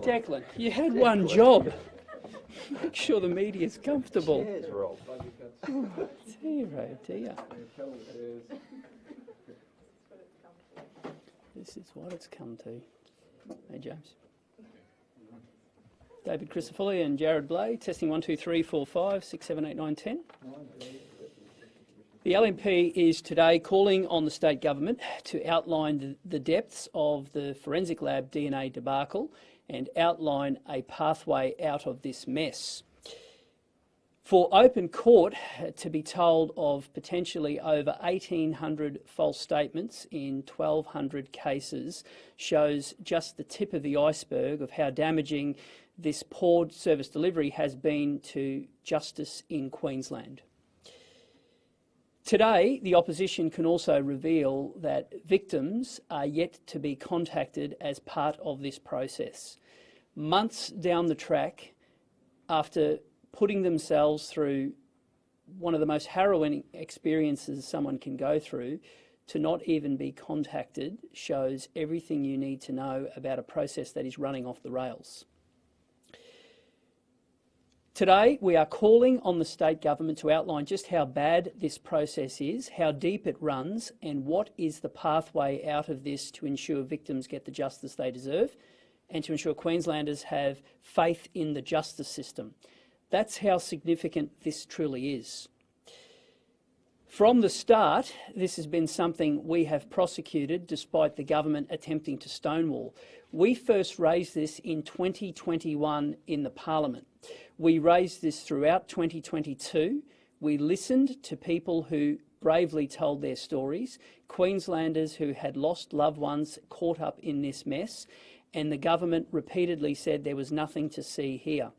Declan, you had one job. Make sure the media's comfortable. Cheers, Rob. Oh, dear, oh dear. This is what it's come to. Hey, James. David Crisafulli and Jared Blay, testing 1, 2, 3, 4, 5, 6, 7, 8, 9, 10. The LNP is today calling on the state government to outline the depths of the forensic lab DNA debacle and outline a pathway out of this mess. For open court to be told of potentially over 1,800 false statements in 1,200 cases shows just the tip of the iceberg of how damaging this poor service delivery has been to justice in Queensland. Today, the opposition can also reveal that victims are yet to be contacted as part of this process. Months down the track, after putting themselves through one of the most harrowing experiences someone can go through, to not even be contacted shows everything you need to know about a process that is running off the rails. Today, we are calling on the state government to outline just how bad this process is, how deep it runs, and what is the pathway out of this to ensure victims get the justice they deserve and to ensure Queenslanders have faith in the justice system. That's how significant this truly is. From the start, this has been something we have prosecuted despite the government attempting to stonewall. We first raised this in 2021 in the Parliament. We raised this throughout 2022. We listened to people who bravely told their stories, Queenslanders who had lost loved ones caught up in this mess, and the government repeatedly said there was nothing to see here.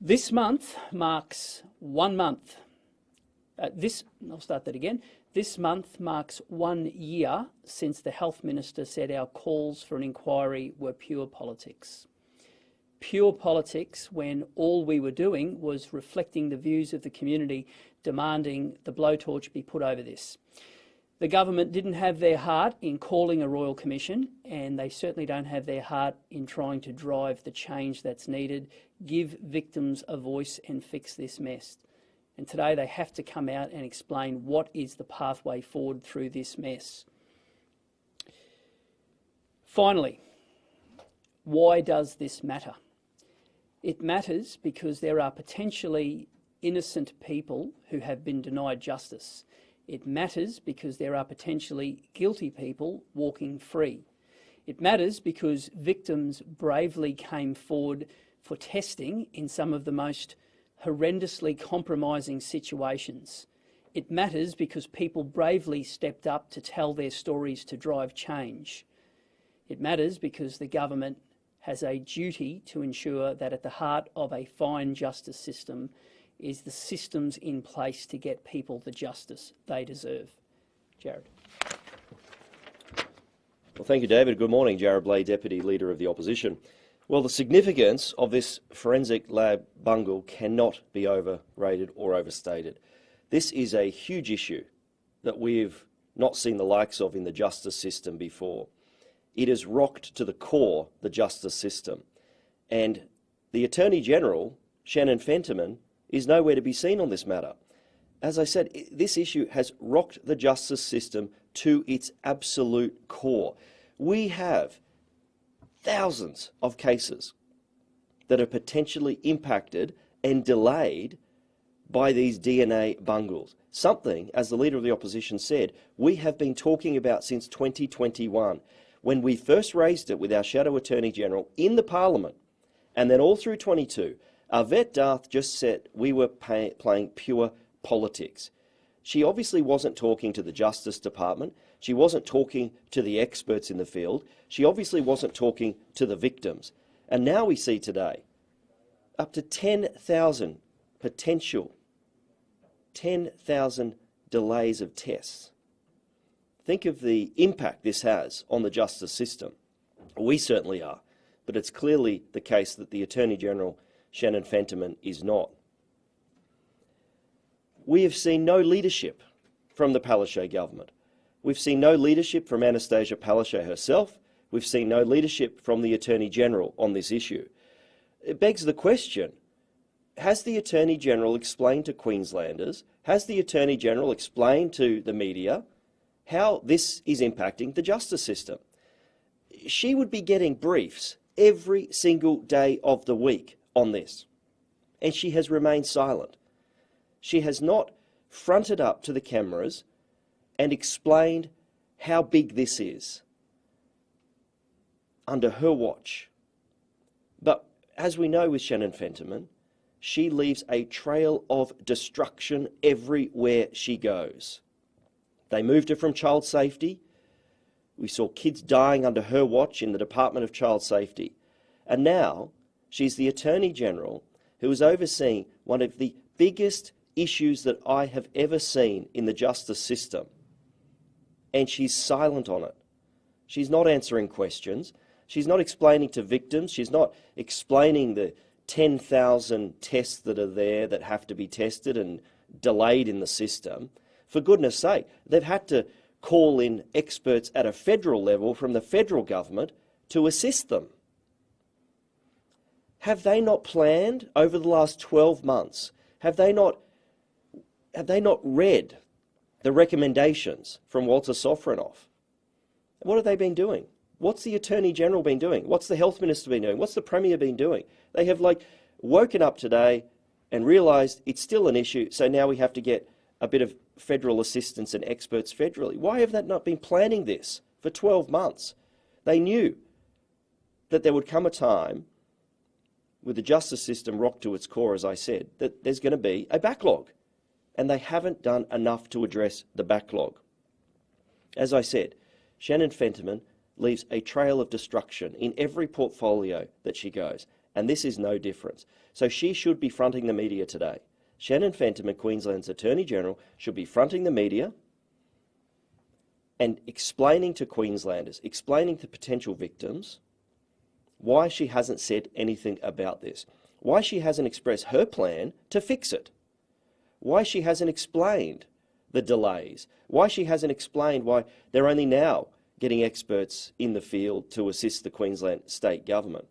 This month marks 1 month. I'll start that again. This month marks 1 year since the Health Minister said our calls for an inquiry were pure politics. Pure politics when all we were doing was reflecting the views of the community, demanding the blowtorch be put over this. The government didn't have their heart in calling a Royal Commission, and they certainly don't have their heart in trying to drive the change that's needed, give victims a voice and fix this mess. And today they have to come out and explain what is the pathway forward through this mess. Finally, why does this matter? It matters because there are potentially innocent people who have been denied justice. It matters because there are potentially guilty people walking free. It matters because victims bravely came forward for testing in some of the most horrendously compromising situations. It matters because people bravely stepped up to tell their stories to drive change. It matters because the government has a duty to ensure that at the heart of a fine justice system is the systems in place to get people the justice they deserve. Jared. Well, thank you, David. Good morning. Jared Blay, Deputy Leader of the Opposition. Well, the significance of this forensic lab bungle cannot be overrated or overstated. This is a huge issue that we've not seen the likes of in the justice system before. It has rocked to the core the justice system. And the Attorney-General, Shannon Fentiman, is nowhere to be seen on this matter. As I said, this issue has rocked the justice system to its absolute core. We have thousands of cases that are potentially impacted and delayed by these DNA bungles. Something, as the Leader of the Opposition said, we have been talking about since 2021, when we first raised it with our Shadow Attorney-General in the Parliament, and then all through 22. Arvette Darth just said we were playing pure politics. She obviously wasn't talking to the Justice Department. She wasn't talking to the experts in the field. She obviously wasn't talking to the victims. And now we see today up to 10,000 potential, 10,000 delays of tests. Think of the impact this has on the justice system. We certainly are, but it's clearly the case that the Attorney-General, Shannon Fentiman, is not. We have seen no leadership from the Palaszczuk government. We've seen no leadership from Anastasia Palaszczuk herself. We've seen no leadership from the Attorney-General on this issue. It begs the question, has the Attorney-General explained to Queenslanders, has the Attorney-General explained to the media how this is impacting the justice system? She would be getting briefs every single day of the week on this, and she has remained silent. She has not fronted up to the cameras and explained how big this is under her watch. But as we know with Shannon Fentiman, she leaves a trail of destruction everywhere she goes. They moved her from child safety. We saw kids dying under her watch in the Department of Child Safety. And now she's the Attorney-General who is overseeing one of the biggest issues that I have ever seen in the justice system. And she's silent on it. She's not answering questions. She's not explaining to victims. She's not explaining the 10,000 tests that are there that have to be tested and delayed in the system. For goodness sake, they've had to call in experts at a federal level from the federal government to assist them. Have they not planned over the last 12 months? Have they not read the recommendations from Walter Sofronoff? What have they been doing? What's the Attorney-General been doing? What's the Health Minister been doing? What's the Premier been doing? They have woken up today and realised it's still an issue, so now we have to get a bit of federal assistance and experts federally. Why have they not been planning this for 12 months? They knew that there would come a time with the justice system rocked to its core, as I said, that there's going to be a backlog. And they haven't done enough to address the backlog. As I said, Shannon Fentiman leaves a trail of destruction in every portfolio that she goes, and this is no difference. So she should be fronting the media today. Shannon Fentiman, Queensland's Attorney-General, should be fronting the media and explaining to Queenslanders, explaining to potential victims, why she hasn't said anything about this, why she hasn't expressed her plan to fix it, why she hasn't explained the delays, why she hasn't explained why they're only now getting experts in the field to assist the Queensland state government.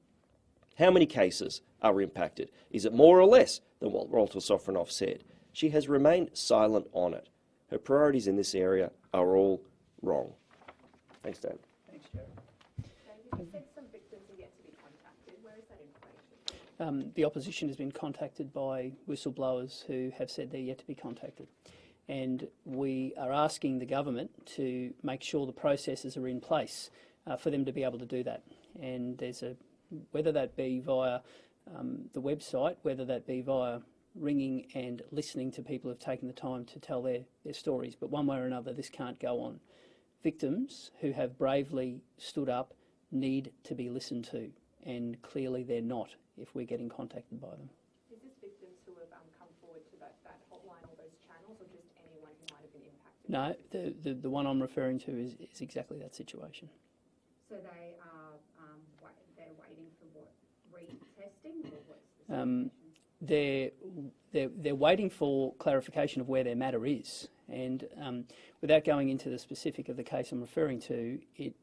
How many cases are impacted? Is it more or less than what Walter Sofronoff said? She has remained silent on it. Her priorities in this area are all wrong. Thanks, David. Thanks, Jared. David, you said some victims are yet to be contacted. Where is that information? The opposition has been contacted by whistleblowers who have said they're yet to be contacted. And we are asking the government to make sure the processes are in place for them to be able to do that. And there's whether that be via the website, whether that be via ringing and listening to people who have taken the time to tell their stories, but one way or another, this can't go on. Victims who have bravely stood up need to be listened to, and clearly they're not if we're getting contacted by them. Is this victims who have come forward to that hotline or those channels, or just anyone who might have been impacted? No, the one I'm referring to is exactly that situation. So they are they're waiting for what, retesting, or what's the situation? They're waiting for clarification of where their matter is, and without going into the specific of the case I'm referring to, it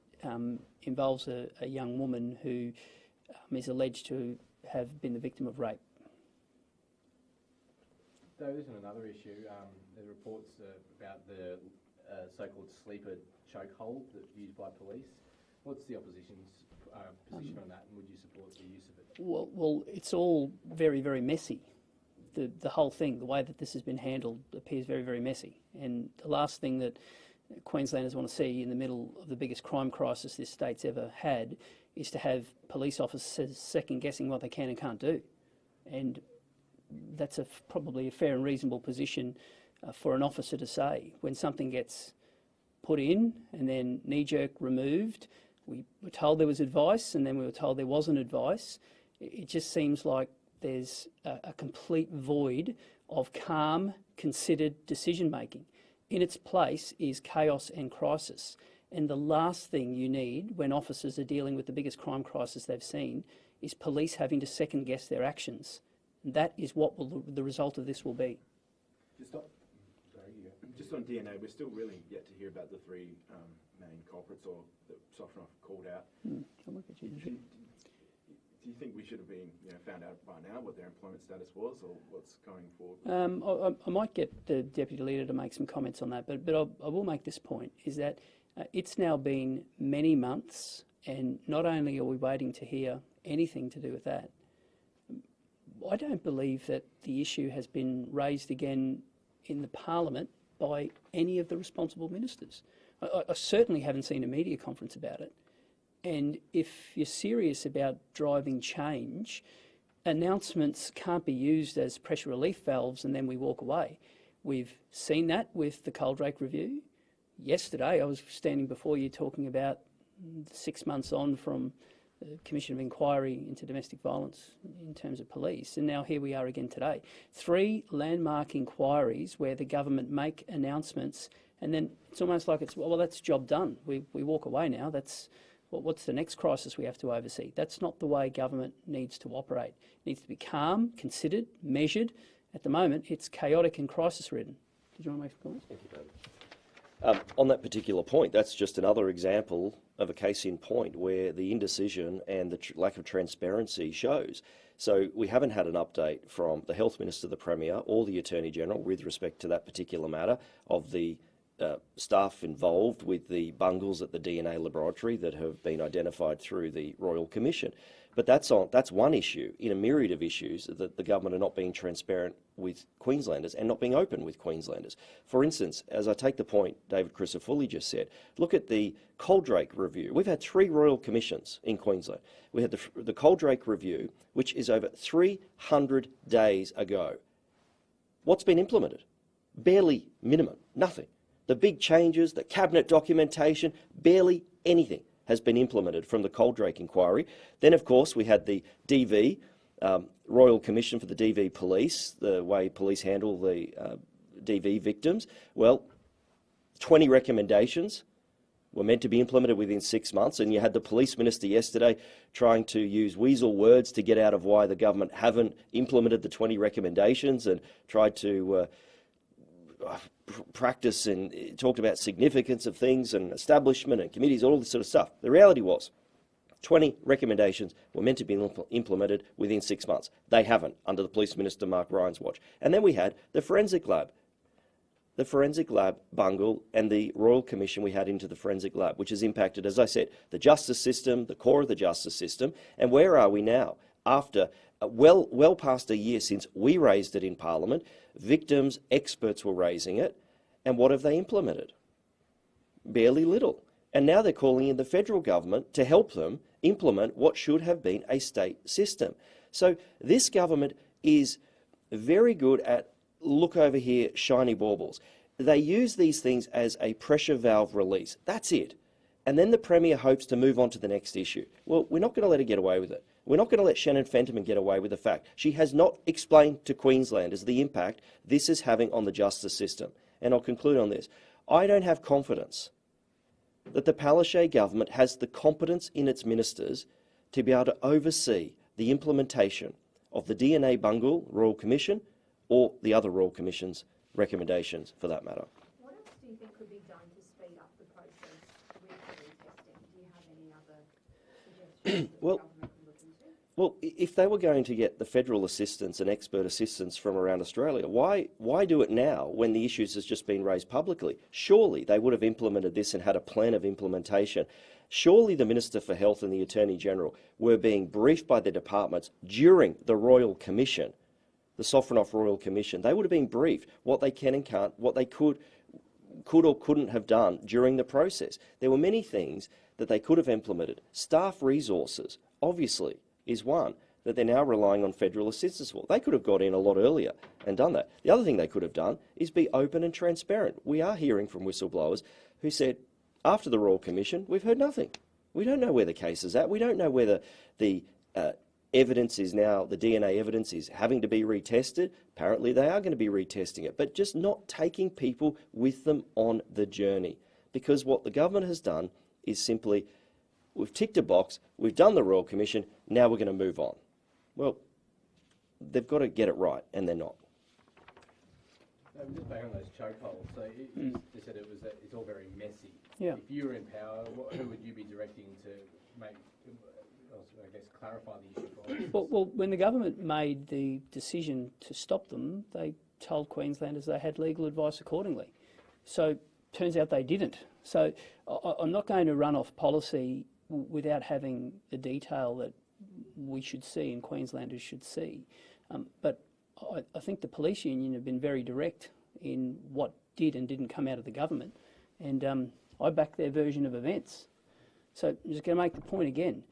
involves a young woman who is alleged to have been the victim of rape. David, on another issue, there are reports about the so-called sleeper chokehold that's used by police. What's the opposition's position on that, and would you support the use of it? Well, it's all very, very messy. The whole thing, the way that this has been handled, appears very, very messy. And the last thing that Queenslanders want to see in the middle of the biggest crime crisis this state's ever had is to have police officers second-guessing what they can and can't do. And that's probably a fair and reasonable position for an officer to say. When something gets put in and then knee-jerk removed, we were told there was advice and then we were told there wasn't advice. It just seems like there's a complete void of calm, considered decision-making. In its place is chaos and crisis. And the last thing you need when officers are dealing with the biggest crime crisis they've seen is police having to second-guess their actions. And that is what the result of this will be. Just on DNA, we're still really yet to hear about the three main culprits or that Sofronoff called out. I'll look at you. Do you think we should have been found out by now what their employment status was, or what's going forward? I might get the Deputy Leader to make some comments on that, but I will make this point, is that it's now been many months, and not only are we waiting to hear anything to do with that, I don't believe that the issue has been raised again in the Parliament by any of the responsible ministers. I certainly haven't seen a media conference about it. And if you're serious about driving change, announcements can't be used as pressure relief valves and then we walk away. We've seen that with the Coldrake review. Yesterday I was standing before you talking about 6 months on from the Commission of Inquiry into Domestic Violence in terms of police, and now here we are again today. 3 landmark inquiries where the government make announcements and then it's almost like it's, well, that's job done. We walk away now. That's what's the next crisis we have to oversee? That's not the way government needs to operate. It needs to be calm, considered, measured. At the moment, it's chaotic and crisis-ridden. Did you want to make some comments? Thank you, David. On that particular point, that's just another example of a case in point where the indecision and the lack of transparency shows. So we haven't had an update from the Health Minister, the Premier, or the Attorney General with respect to that particular matter of the staff involved with the bungles at the DNA laboratory that have been identified through the Royal Commission. But that's one issue in a myriad of issues that the government are not being transparent with Queenslanders and not being open with Queenslanders. For instance, as I take the point David Crisafulli just said, look at the Coldrake review. We've had 3 Royal Commissions in Queensland. We had the Coldrake review, which is over 300 days ago. What's been implemented? Barely minimum, nothing. The big changes, the cabinet documentation, barely anything has been implemented from the Coldrake inquiry. Then, of course, we had the DV, Royal Commission for the DV Police, the way police handle the DV victims. Well, 20 recommendations were meant to be implemented within 6 months, and you had the Police Minister yesterday trying to use weasel words to get out of why the government haven't implemented the 20 recommendations and tried to practice and talked about significance of things and establishment and committees, all this sort of stuff. The reality was 20 recommendations were meant to be implemented within 6 months. They haven't, under the Police Minister Mark Ryan's watch. And then we had the Forensic Lab. The Forensic Lab bungle and the Royal Commission we had into the Forensic Lab, which has impacted, as I said, the justice system, the core of the justice system. And where are we now? After well past a year since we raised it in Parliament, victims, experts were raising it, and what have they implemented? Barely little. And now they're calling in the federal government to help them implement what should have been a state system. So this government is very good at look over here, shiny baubles. They use these things as a pressure valve release. That's it. And then the Premier hopes to move on to the next issue. Well, we're not going to let her get away with it. We're not going to let Shannon Fentiman get away with the fact she has not explained to Queenslanders the impact this is having on the justice system. And I'll conclude on this. I don't have confidence that the Palaszczuk government has the competence in its ministers to be able to oversee the implementation of the DNA bungle Royal Commission or the other Royal Commission's recommendations for that matter. What else do you think could be done to speed up the process with the retesting? Do you have any other suggestions that the government could look into? Well, if they were going to get the federal assistance and expert assistance from around Australia, why do it now when the issues has just been raised publicly? Surely they would have implemented this and had a plan of implementation. Surely the Minister for Health and the Attorney General were being briefed by their departments during the Royal Commission, the Sofronoff Royal Commission. They would have been briefed what they can and can't, what they could or couldn't have done during the process. There were many things that they could have implemented. Staff resources, obviously, is one that they're now relying on federal assistance for. They could have got in a lot earlier and done that. The other thing they could have done is be open and transparent. We are hearing from whistleblowers who said, after the Royal Commission, we've heard nothing. We don't know where the case is at. We don't know whether the evidence is now, the DNA evidence is having to be retested. Apparently they are going to be retesting it, but just not taking people with them on the journey. Because what the government has done is simply, we've ticked a box, we've done the Royal Commission, now we're going to move on. Well, they've got to get it right, and they're not. Just back on those chokeholds. So you just said it's all very messy. Yeah. If you were in power, who would you be directing to make, I guess, clarify the issue for us? Well, when the government made the decision to stop them, they told Queenslanders they had legal advice accordingly. So turns out they didn't. So I'm not going to run off policy without having the detail that we should see and Queenslanders should see. But I think the police union have been very direct in what did and didn't come out of the government, and I back their version of events. So I'm just going to make the point again.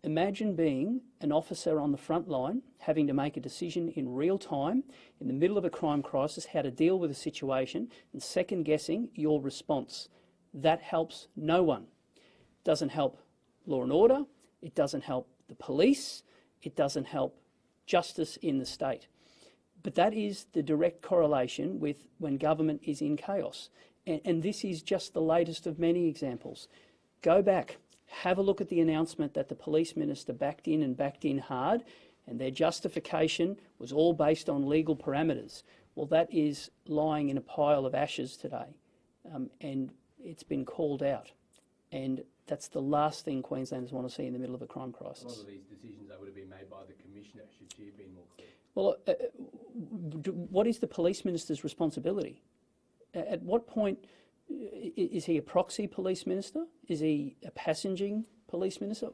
Imagine being an officer on the front line, having to make a decision in real time, in the middle of a crime crisis, how to deal with a situation, and second guessing your response. That helps no one. It doesn't help law and order, it doesn't help the police, it doesn't help justice in the state. But that is the direct correlation with when government is in chaos. And this is just the latest of many examples. Go back, have a look at the announcement that the police minister backed in hard, and their justification was all based on legal parameters. Well, that is lying in a pile of ashes today, and it's been called out. And that's the last thing Queenslanders want to see in the middle of a crime crisis. A lot of these decisions would have been made by the Commissioner. Should she have been more clear? Well, what is the police minister's responsibility? At what point is he a proxy police minister? Is he a passenging police minister?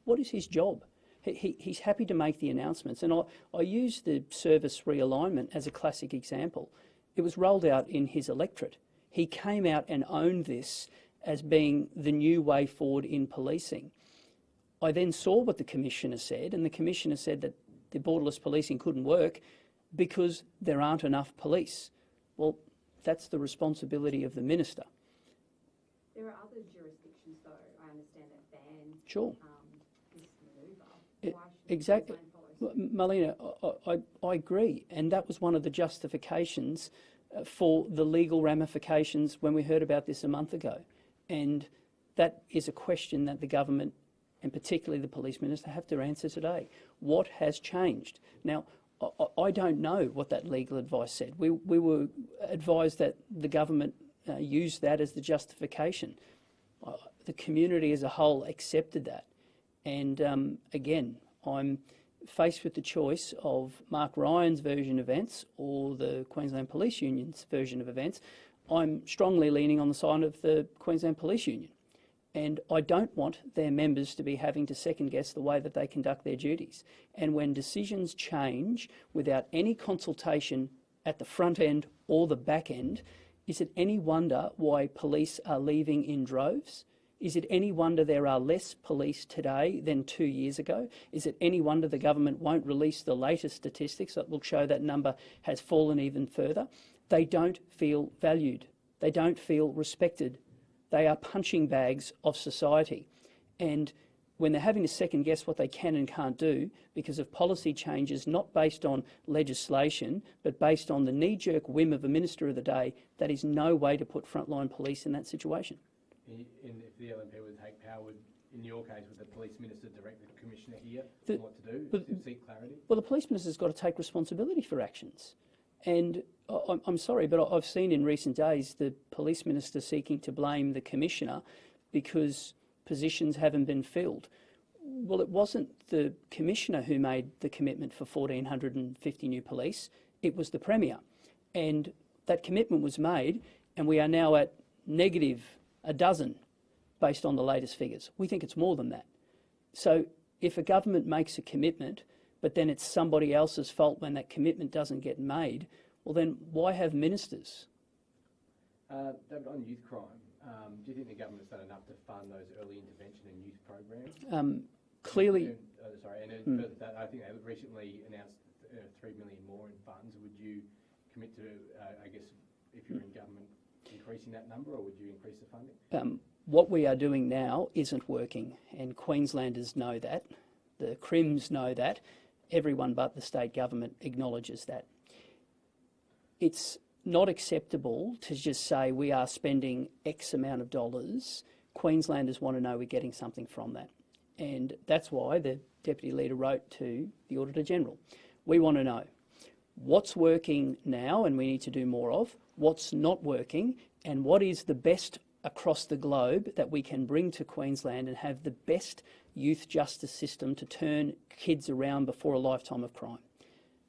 What is his job? He's happy to make the announcements. And I use the service realignment as a classic example. It was rolled out in his electorate. He came out and owned this as being the new way forward in policing. I then saw what the Commissioner said, and the Commissioner said that the borderless policing couldn't work because there aren't enough police. Well, that's the responsibility of the Minister. There are other jurisdictions, though, I understand, that ban Sure. this manoeuvre. Why should Exactly. Queensland follow suit? Marlena, I agree, and that was one of the justifications for the legal ramifications when we heard about this a month ago. And that is a question that the government, and particularly the police minister, have to answer today. What has changed? Now, I don't know what that legal advice said. We were advised that the government used that as the justification. The community as a whole accepted that. And again, I'm faced with the choice of Mark Ryan's version of events or the Queensland Police Union's version of events. I'm strongly leaning on the side of the Queensland Police Union. And I don't want their members to be having to second guess the way that they conduct their duties. And when decisions change without any consultation at the front end or the back end, is it any wonder why police are leaving in droves? Is it any wonder there are less police today than 2 years ago? Is it any wonder the government won't release the latest statistics that will show that number has fallen even further? They don't feel valued. They don't feel respected. They are punching bags of society. And when they're having to second guess what they can and can't do because of policy changes not based on legislation but based on the knee-jerk whim of a minister of the day, that is no way to put frontline police in that situation. And if the LNP would take power, in your case, would the police minister direct the Commissioner here on what to do to seek clarity? Well, the police minister's got to take responsibility for actions. And I'm sorry, but I've seen in recent days the police minister seeking to blame the Commissioner because positions haven't been filled. Well, it wasn't the Commissioner who made the commitment for 1,450 new police, it was the Premier. And that commitment was made, and we are now at negative a dozen based on the latest figures. We think it's more than that. So if a government makes a commitment, but then it's somebody else's fault when that commitment doesn't get made, well then why have ministers? David, on youth crime, do you think the government's done enough to fund those early intervention and youth programs? Clearly... further to that, I think they recently announced 3 million more in funds. Would you commit to, I guess, if you're in government, increasing that number, or would you increase the funding? What we are doing now isn't working, and Queenslanders know that. The Crims know that. Everyone but the state government acknowledges that. It's not acceptable to just say we are spending X amount of dollars. Queenslanders want to know we're getting something from that. And that's why the Deputy Leader wrote to the Auditor General. We want to know what's working now and we need to do more of, what's not working, and what is the best across the globe that we can bring to Queensland and have the best youth justice system to turn kids around before a lifetime of crime.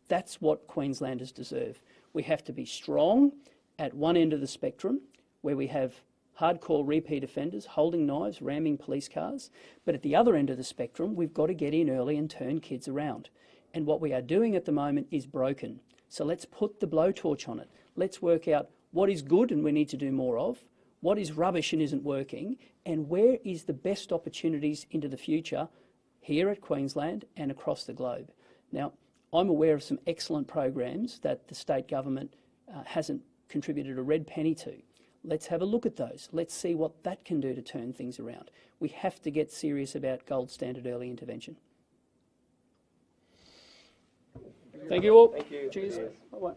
That's what Queenslanders deserve. We have to be strong at one end of the spectrum, where we have hardcore repeat offenders holding knives, ramming police cars, but at the other end of the spectrum, we've got to get in early and turn kids around. And what we are doing at the moment is broken. So let's put the blowtorch on it. Let's work out what is good and we need to do more of, what is rubbish and isn't working, and where is the best opportunities into the future here at Queensland and across the globe. Now, I'm aware of some excellent programs that the state government hasn't contributed a red penny to. Let's have a look at those. Let's see what that can do to turn things around. We have to get serious about gold standard early intervention. Thank you all. Thank you. Cheers. Bye-bye.